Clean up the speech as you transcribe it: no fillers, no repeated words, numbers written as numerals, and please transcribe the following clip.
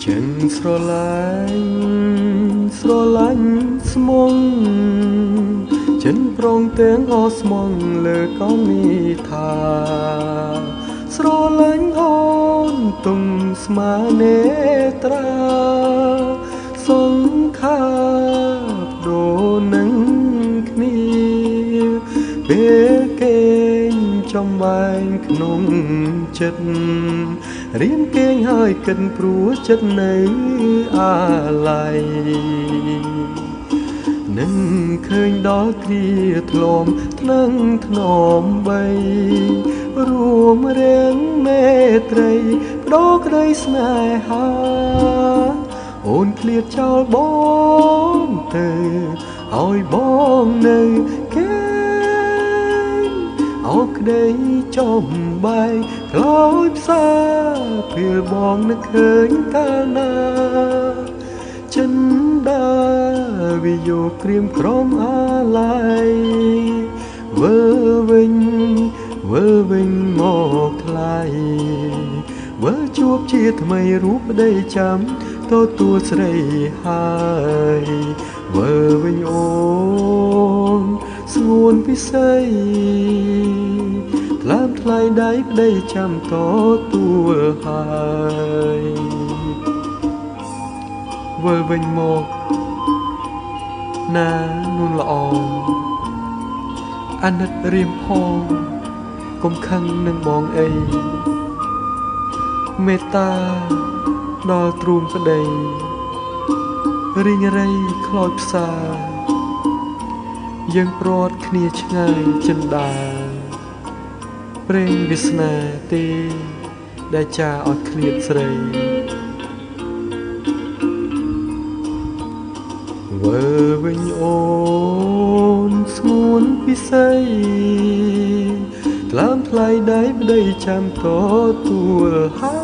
ចិនស្រឡាញ់ស្មងចិនប្រងទាំងអស្មងលើកងនេះថាស្រឡាញ់អូនទុំស្មានេត្រាសង្ខាដូននឹងគ្នាពេលគេចំបែងក្នុងចិត្តរៀនគេងហើយគិតព្រោះចិត្តនៅអាឡ័យនឹងឃើញដល់គ្រាធ្លំថ្នឹងធ្នមបីរួមរៀងមេត្រីបដូរក្តីស្នេហាអូនឃ្លាតចោលបងទៅឲ្យបងនៅគេអោក្តីចំបែងខ្លោចផ្សាពេលបងនឹកឃើញកាលណាចិនដាវិយោក្រៀមក្រំអាឡ័យវើវិញមកថ្លៃវើជួបជាថ្មីរូបប្តីចាំទទួលស្រីហើយវើវិញអូនស្ងួនពិសីថ្លើមថ្លៃដៃប្តីចាំទទួលហើយវើវិញមកណានួនល្អអាណិតរៀមផងកុំខឹងនឹងបងអីមេត្តាដល់ទ្រូងប្តីរីងរៃខ្លោចផ្សាយើងព្រាត់គ្នាឆ្ងាយចិនដាព្រេងវាសនាទេដែលចាឲ្យឃ្លាតស្រីវើវិញអូនស្ងួនពិសីថ្លើមថ្លៃដៃប្តីចាំទទួលហើយ